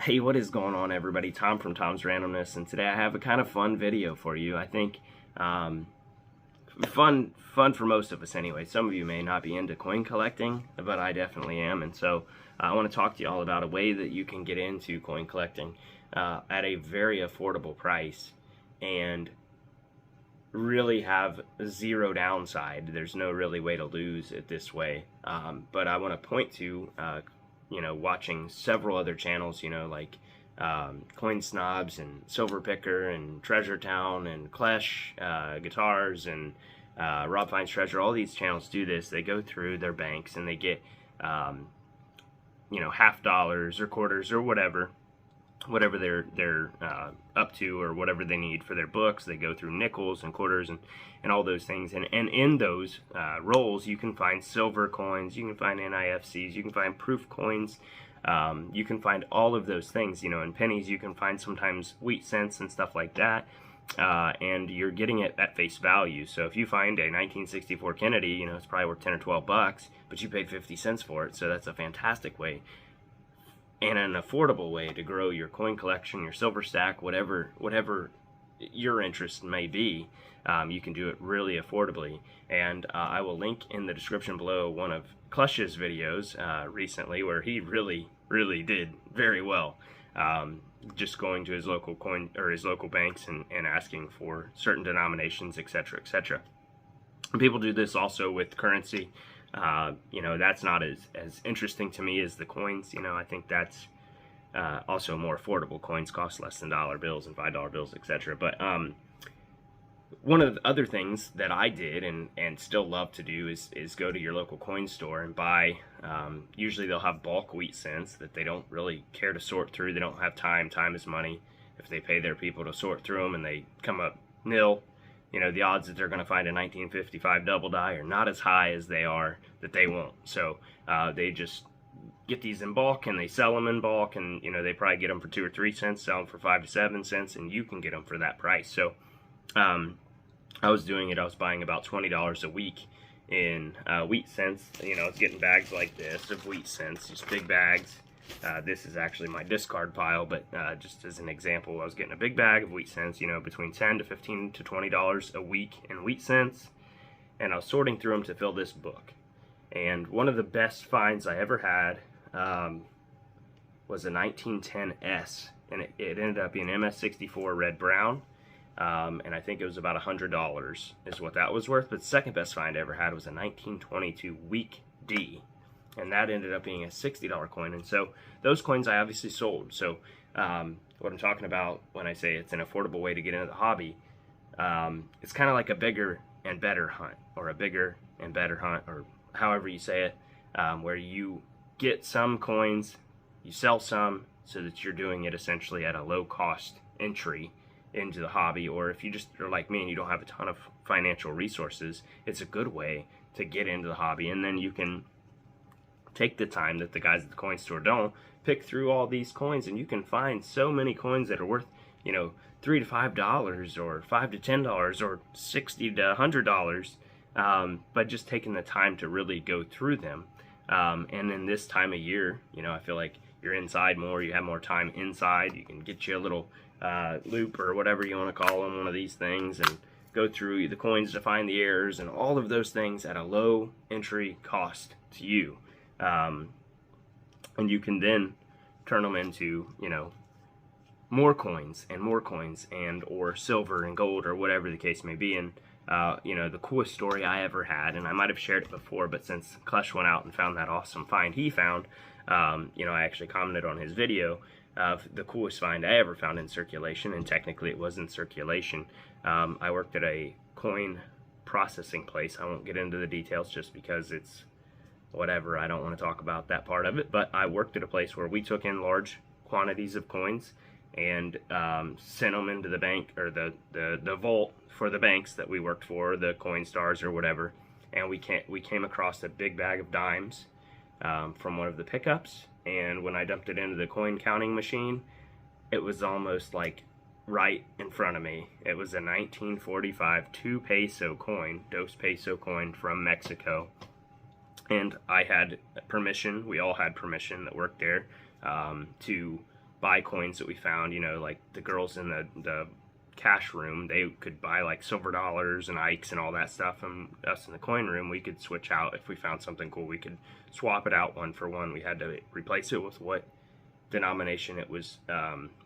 Hey, what is going on, everybody? Tom from Tom's Randomness, and today I have a kind of fun video for you. I think fun for most of us anyway. Some of you may not be into coin collecting, but I definitely am, and so I want to talk to you all about a way that you can get into coin collecting at a very affordable price and really have zero downside. There's no really way to lose it this way, but I want to point to watching several other channels, like Coin Snobs and Silver Picker and Treasure Town and Klesh Guitars and Rob Finds Treasure. All these channels do this. They go through their banks and they get half dollars or quarters or whatever they're up to, or whatever they need for their books. They go through nickels and quarters and all those things, and in those rolls you can find silver coins, you can find NIFCs, you can find proof coins, you can find all of those things. In pennies you can find sometimes wheat cents and stuff like that, and you're getting it at face value. So if you find a 1964 Kennedy, it's probably worth 10 or 12 bucks, but you paid 50 cents for it. So that's a fantastic way and an affordable way to grow your coin collection, your silver stack, whatever your interest may be. You can do it really affordably, and I will link in the description below one of Klesh's videos recently where he really did very well, just going to his local coin or his local banks and asking for certain denominations, etc., etc. People do this also with currency. That's not as interesting to me as the coins. I think that's also more affordable. Coins cost less than dollar bills and $5 bills, etc. But one of the other things that I did and still love to do is go to your local coin store and buy, usually they'll have bulk wheat cents that they don't really care to sort through. They don't have time. Time is money. If they pay their people to sort through them and they come up nil, the odds that they're going to find a 1955 double die are not as high as they are that they won't. So they just get these in bulk and they sell them in bulk, and they probably get them for 2 or 3 cents, sell them for 5 to 7 cents, and you can get them for that price. So I was doing it. I was buying about $20 a week in wheat cents. I was getting bags like this of wheat cents, just big bags. This is actually my discard pile, but just as an example, I was getting a big bag of wheat cents, between $10 to $15 to $20 a week in wheat cents, and I was sorting through them to fill this book. And one of the best finds I ever had was a 1910 S, and it ended up being MS64 red brown, and I think it was about $100 is what that was worth. But the second best find I ever had was a 1922 weak D, and that ended up being a $60 coin. And so those coins I obviously sold. So what I'm talking about when I say it's an affordable way to get into the hobby, it's kind of like a bigger and better hunt, or a bigger and better hunt, or however you say it, where you get some coins, you sell some, so that you're doing it essentially at a low cost entry into the hobby. Or if you just are like me and you don't have a ton of financial resources, it's a good way to get into the hobby, and then you can take the time that the guys at the coin store don't, pick through all these coins, and you can find so many coins that are worth, $3 to $5 or $5 to $10 or $60 to $100, but just taking the time to really go through them. And in this time of year, I feel like you're inside more, you have more time inside, you can get you a little loop or whatever you want to call them, one of these things, and go through the coins to find the errors and all of those things at a low entry cost to you. And you can then turn them into, more coins and or silver and gold or whatever the case may be. And the coolest story I ever had, and I might have shared it before, but since Klesh went out and found that awesome find he found, I actually commented on his video of the coolest find I ever found in circulation, and technically it was in circulation. I worked at a coin processing place. I won't get into the details just because it's whatever, I don't want to talk about that part of it, but I worked at a place where we took in large quantities of coins and sent them into the bank, or the vault for the banks that we worked for, the Coin Stars or whatever, and we came across a big bag of dimes from one of the pickups, and when I dumped it into the coin counting machine, it was almost like right in front of me. It was a 1945 2 peso coin, 2 peso coin from Mexico. And I had permission, we all had permission that worked there, to buy coins that we found, you know, like the girls in the cash room, they could buy like silver dollars and ikes and all that stuff, and us in the coin room, we could switch out. If we found something cool, we could swap it out one for one. We had to replace it with what denomination it was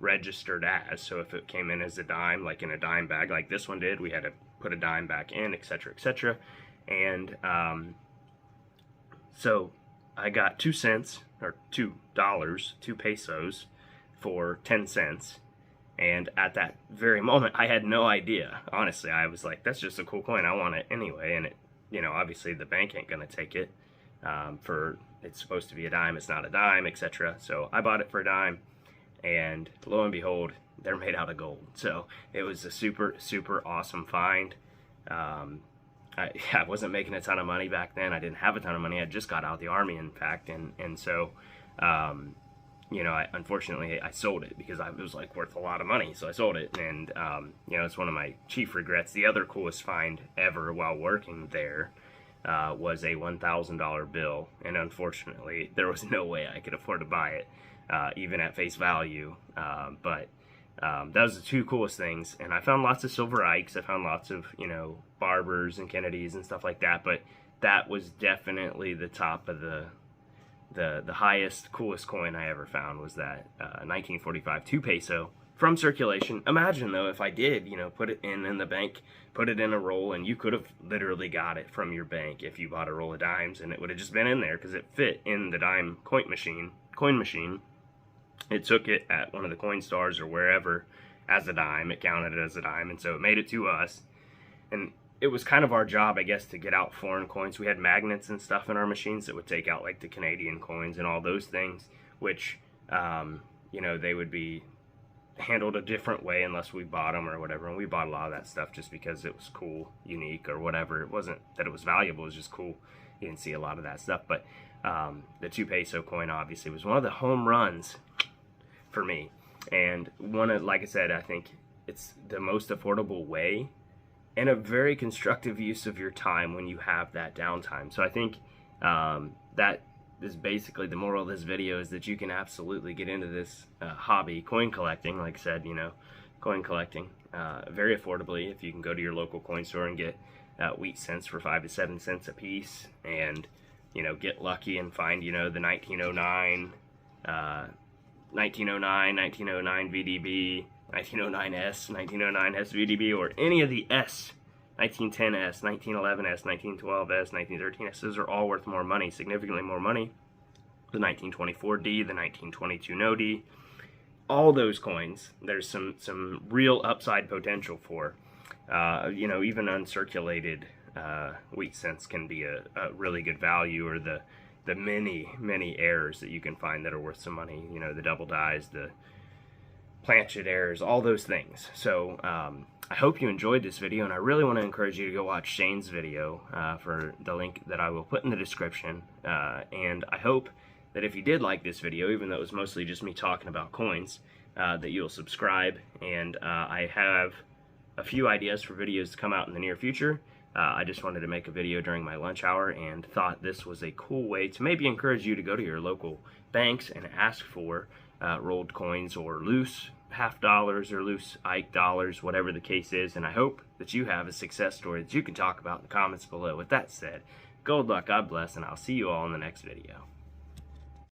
registered as. So if it came in as a dime, like in a dime bag like this one did, we had to put a dime back in, etc., etc. And so I got 2 cents, or $2, 2 pesos for 10 cents. And at that very moment, I had no idea. Honestly, I was like, that's just a cool coin. I want it anyway. And it, you know, obviously the bank ain't gonna take it for, it's supposed to be a dime, it's not a dime, etc. So I bought it for a dime, and lo and behold, they're made out of gold. So it was a super, super awesome find. I wasn't making a ton of money back then. I didn't have a ton of money. I just got out of the Army, in fact, and so you know, unfortunately I sold it because it was like worth a lot of money, so I sold it. And you know, it's one of my chief regrets. The other coolest find ever while working there was a $1,000 bill, and unfortunately there was no way I could afford to buy it, even at face value. But that was the 2 coolest things. And I found lots of silver ikes. I found lots of, you know, Barbers and Kennedys and stuff like that. But that was definitely the top of the highest, coolest coin I ever found was that 1945 2 peso from circulation. Imagine though if I did, you know, put it in the bank, put it in a roll, and you could have literally got it from your bank if you bought a roll of dimes, and it would have just been in there because it fit in the dime coin machine. It took it at one of the coin stars or wherever as a dime. It counted it as a dime, and so it made it to us. And it was kind of our job, I guess, to get out foreign coins. We had magnets and stuff in our machines that would take out like the Canadian coins and all those things, which you know, they would be handled a different way unless we bought them or whatever. And we bought a lot of that stuff just because it was cool, unique, or whatever. It wasn't that it was valuable, it was just cool. You didn't see a lot of that stuff. But the 2 peso coin obviously was one of the home runs for me, and one of, like I said, I think it's the most affordable way and a very constructive use of your time when you have that downtime. So I think that is basically the moral of this video, is that you can absolutely get into this hobby, coin collecting, like I said, you know, coin collecting, very affordably if you can go to your local coin store and get wheat cents for 5 to 7 cents a piece, and, you know, get lucky and find, you know, the 1909 VDB, 1909S, 1909S VDB, or any of the S, 1910S, 1911S, 1912S, 1913S. Those are all worth more money, significantly more money. The 1924D, the 1922 No D, all those coins, there's some real upside potential for. You know, even uncirculated wheat cents can be a really good value, or the many errors that you can find that are worth some money, you know, the double dies, the planchet errors, all those things. So I hope you enjoyed this video, and I really want to encourage you to go watch Shane's video for the link that I will put in the description. And I hope that if you did like this video, even though it was mostly just me talking about coins, that you'll subscribe. And I have a few ideas for videos to come out in the near future. I just wanted to make a video during my lunch hour and thought this was a cool way to maybe encourage you to go to your local banks and ask for rolled coins or loose half dollars or loose Ike dollars, whatever the case is. And I hope that you have a success story that you can talk about in the comments below. With that said, good luck, God bless, and I'll see you all in the next video.